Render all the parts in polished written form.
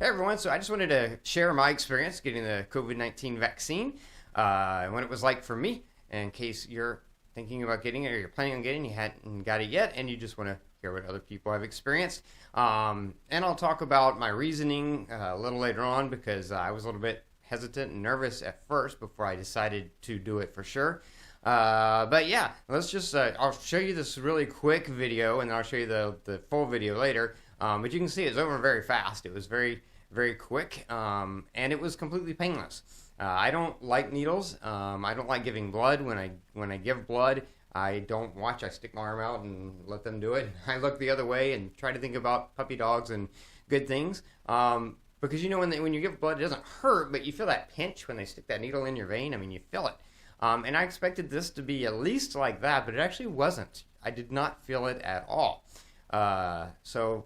Hey everyone, so I just wanted to share my experience getting the COVID-19 vaccine, and what it was like for me, in case you're thinking about getting it or you're planning on getting it, you hadn't got it yet, and you just want to hear what other people have experienced. And I'll talk about my reasoning a little later on because I was a little bit hesitant and nervous at first before I decided to do it for sure. But yeah, let's just, I'll show you this really quick video and then I'll show you the full video later. But you can see it's over very fast. It was very quick, and it was completely painless. I don't like needles. I don't like giving blood. When I give blood, I don't watch. I stick my arm out and let them do it. I look the other way and try to think about puppy dogs and good things. Because when you give blood, it doesn't hurt, but you feel that pinch when they stick that needle in your vein. I mean, you feel it. And I expected this to be at least like that, but it actually wasn't. I did not feel it at all. So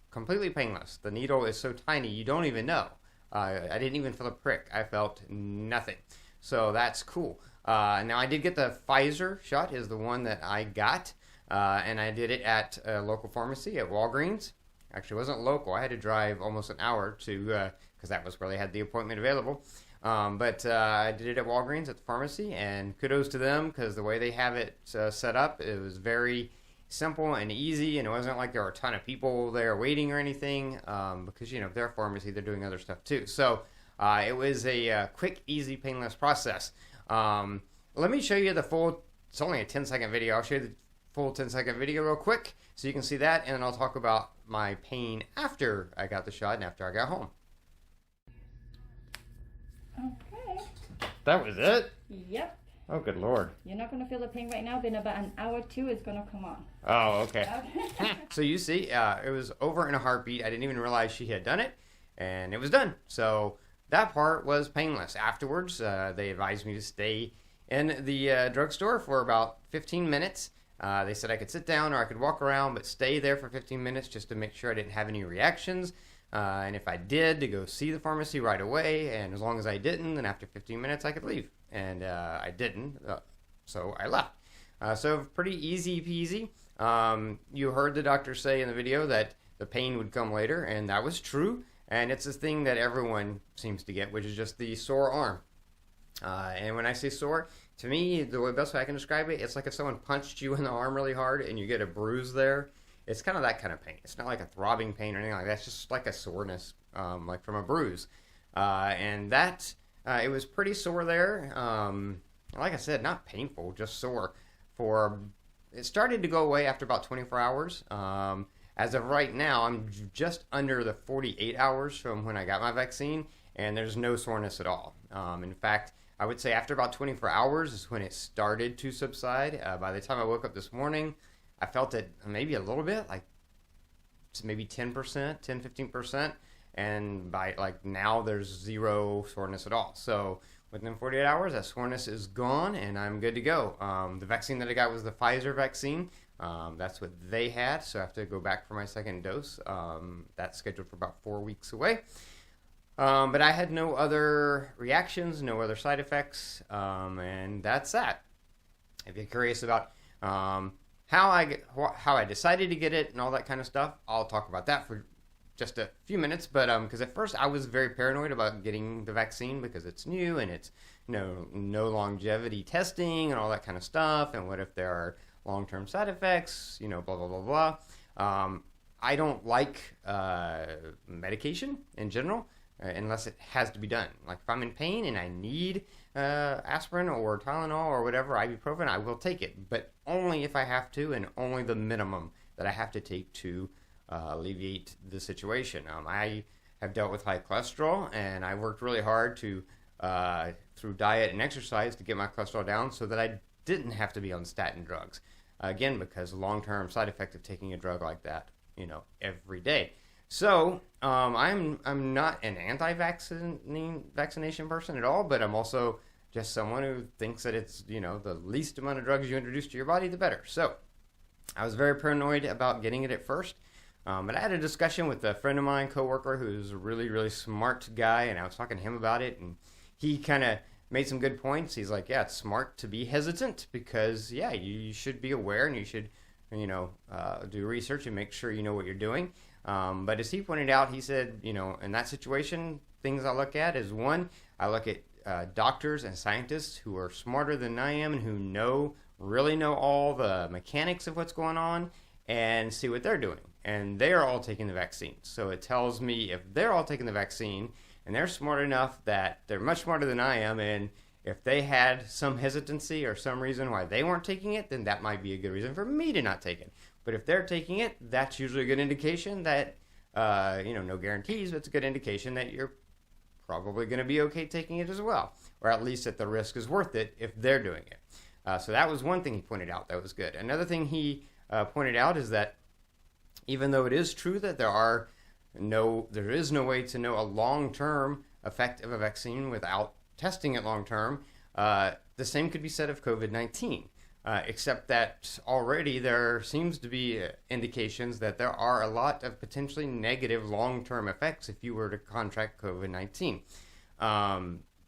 completely painless. The needle is so tiny you don't even know. I didn't even feel a prick. I felt nothing. So that's cool. Now I did get the Pfizer shot, is the one that I got, and I did it at a local pharmacy at Walgreens. Actually, it wasn't local. I had to drive almost an hour to because that was where they had the appointment available. But I did it at Walgreens at the pharmacy, and kudos to them because the way they have it set up, it was very simple and easy, and it wasn't like there were a ton of people there waiting or anything, because they're a pharmacy, they're doing other stuff too. So it was a quick, easy, painless process. Let me show you the full. It's only a 10-second video. I'll show you the full 10-second video real quick so you can see that, and then I'll talk about my pain after I got the shot and after I got home. Okay. That was it? Yep. Oh, good Lord. You're not going to feel the pain right now, but in about an hour or two, it's going to come on. Oh, okay. So you see, it was over in a heartbeat. I didn't even realize she had done it, and it was done. So that part was painless. Afterwards, they advised me to stay in the drugstore for about 15 minutes. They said I could sit down or I could walk around, but stay there for 15 minutes just to make sure I didn't have any reactions. And if I did, to go see the pharmacy right away. And as long as I didn't, then after 15 minutes, I could leave. And I didn't, so I left. So pretty easy peasy. You heard the doctor say in the video that the pain would come later, and that was true. And it's a thing that everyone seems to get, which is just the sore arm. And when I say sore, to me, the best way I can describe it, it's like if someone punched you in the arm really hard and you get a bruise there. It's kind of that kind of pain. It's not like a throbbing pain or anything like that. It's just like a soreness, like from a bruise. And that... it was pretty sore there. Like I said, not painful, just sore. It started to go away after about 24 hours. As of right now, I'm just under the 48 hours from when I got my vaccine, and there's no soreness at all. In fact, I would say after about 24 hours is when it started to subside. By the time I woke up this morning, I felt it maybe a little bit, like maybe 10%, 10-15%. And by now there's zero soreness at all. So within 48 hours, that soreness is gone and I'm good to go. The vaccine that I got was the Pfizer vaccine. That's what they had. So I have to go back for my second dose. That's scheduled for about 4 weeks away. But I had no other reactions, no other side effects. And that's that. If you're curious about how I decided to get it and all that kind of stuff, I'll talk about that for just a few minutes, but because at first I was very paranoid about getting the vaccine because it's new and it's no longevity testing and all that kind of stuff, and what if there are long-term side effects, blah blah blah blah. I don't like medication in general unless it has to be done. Like if I'm in pain and I need aspirin or Tylenol or whatever, ibuprofen, I will take it, but only if I have to, and only the minimum that I have to take to alleviate the situation. I have dealt with high cholesterol, and I worked really hard to through diet and exercise to get my cholesterol down so that I didn't have to be on statin drugs. Again, because long-term side effect of taking a drug like that, every day. So I'm not an anti-vaccination person at all, but I'm also just someone who thinks that it's the least amount of drugs you introduce to your body, the better. So I was very paranoid about getting it at first. But I had a discussion with a friend of mine, coworker, who's a really, really smart guy, and I was talking to him about it, and he kind of made some good points. He's like, yeah, it's smart to be hesitant because, yeah, you should be aware and you should, do research and make sure you know what you're doing. But as he pointed out, he said, in that situation, things I look at is one, I look at doctors and scientists who are smarter than I am and who really know all the mechanics of what's going on and see what they're doing. And they're all taking the vaccine. So it tells me if they're all taking the vaccine and they're smart enough that they're much smarter than I am, and if they had some hesitancy or some reason why they weren't taking it, then that might be a good reason for me to not take it. But if they're taking it, that's usually a good indication that, no guarantees, but it's a good indication that you're probably going to be okay taking it as well. Or at least that the risk is worth it if they're doing it. So that was one thing he pointed out that was good. Another thing he pointed out is that even though it is true that there is no way to know a long-term effect of a vaccine without testing it long-term, the same could be said of COVID-19, except that already there seems to be indications that there are a lot of potentially negative long-term effects if you were to contract COVID-19.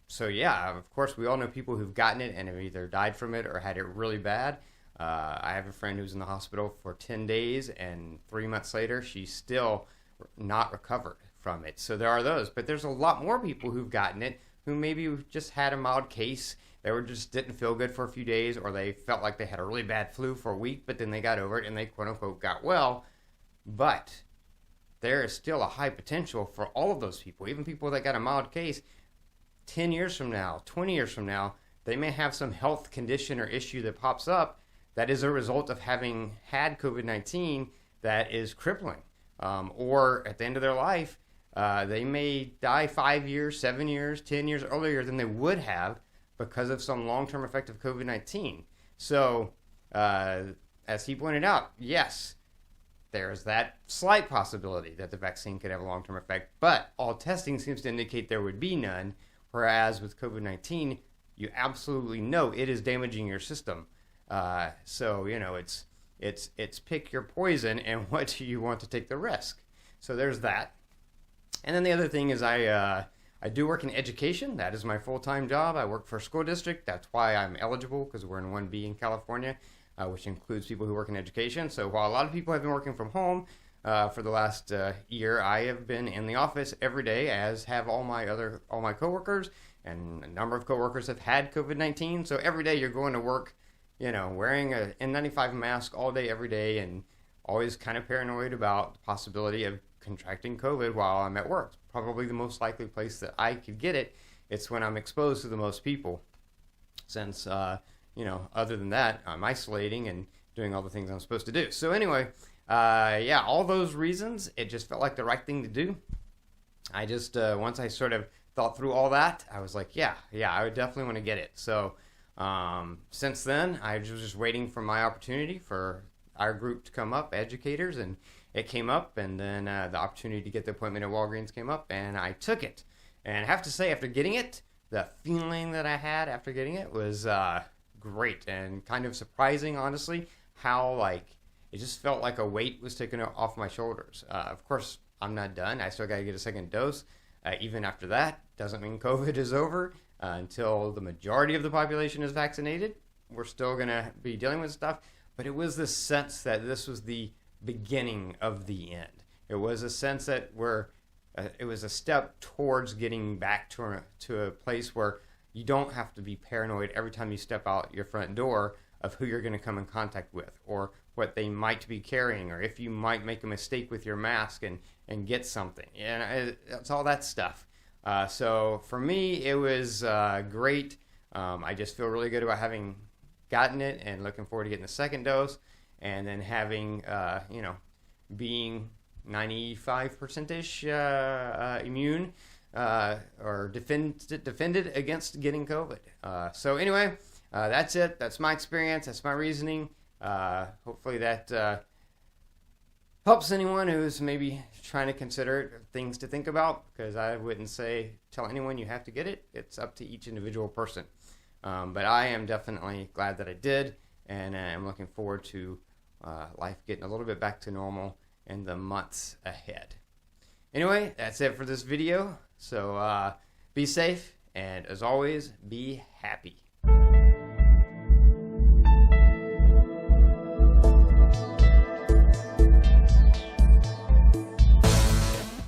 So yeah, of course, we all know people who've gotten it and have either died from it or had it really bad. I have a friend who's in the hospital for 10 days, and 3 months later, she's still not recovered from it. So there are those. But there's a lot more people who've gotten it who maybe just had a mild case. They just didn't feel good for a few days, or they felt like they had a really bad flu for a week, but then they got over it and they, quote-unquote, got well. But there is still a high potential for all of those people, even people that got a mild case. 10 years from now, 20 years from now, they may have some health condition or issue that pops up that is a result of having had COVID-19 that is crippling. Or at the end of their life, they may die 5 years, 7 years, 10 years earlier than they would have because of some long-term effect of COVID-19. So, as he pointed out, yes, there's that slight possibility that the vaccine could have a long-term effect, but all testing seems to indicate there would be none, whereas with COVID-19, you absolutely know it is damaging your system. So, it's pick your poison and what do you want to take the risk. So there's that. And then the other thing is I do work in education. That is my full-time job. I work for a school district. That's why I'm eligible, because we're in 1B in California, which includes people who work in education. So while a lot of people have been working from home for the last year, I have been in the office every day, as have all my coworkers, and a number of coworkers have had COVID-19. So every day you're going to work, wearing an N95 mask all day, every day, and always kind of paranoid about the possibility of contracting COVID while I'm at work. Probably the most likely place that I could get it. It's when I'm exposed to the most people. Since, other than that, I'm isolating and doing all the things I'm supposed to do. So anyway, all those reasons, it just felt like the right thing to do. I just, once I sort of thought through all that, I was like, I would definitely want to get it. So since then, I was just waiting for my opportunity for our group to come up, educators, and it came up, and then the opportunity to get the appointment at Walgreens came up, and I took it. And I have to say, after getting it, the feeling that I had after getting it was great and kind of surprising, honestly, how it just felt like a weight was taken off my shoulders. Of course, I'm not done. I still got to get a second dose. Even after that, doesn't mean COVID is over. Until the majority of the population is vaccinated, we're still going to be dealing with stuff. But it was this sense that this was the beginning of the end. It was a sense that it was a step towards getting back to a place where you don't have to be paranoid every time you step out your front door of who you're going to come in contact with, or what they might be carrying, or if you might make a mistake with your mask and get something. And it's all that stuff. So for me, it was great. I just feel really good about having gotten it and looking forward to getting the second dose, and then having, being 95%-ish immune or defended against getting COVID. So anyway, that's it. That's my experience. That's my reasoning. Hopefully that helps anyone who's maybe trying to consider things to think about, because I wouldn't tell anyone you have to get it. It's up to each individual person. But I am definitely glad that I did, and I'm looking forward to life getting a little bit back to normal in the months ahead. Anyway, that's it for this video. So be safe, and as always, be happy.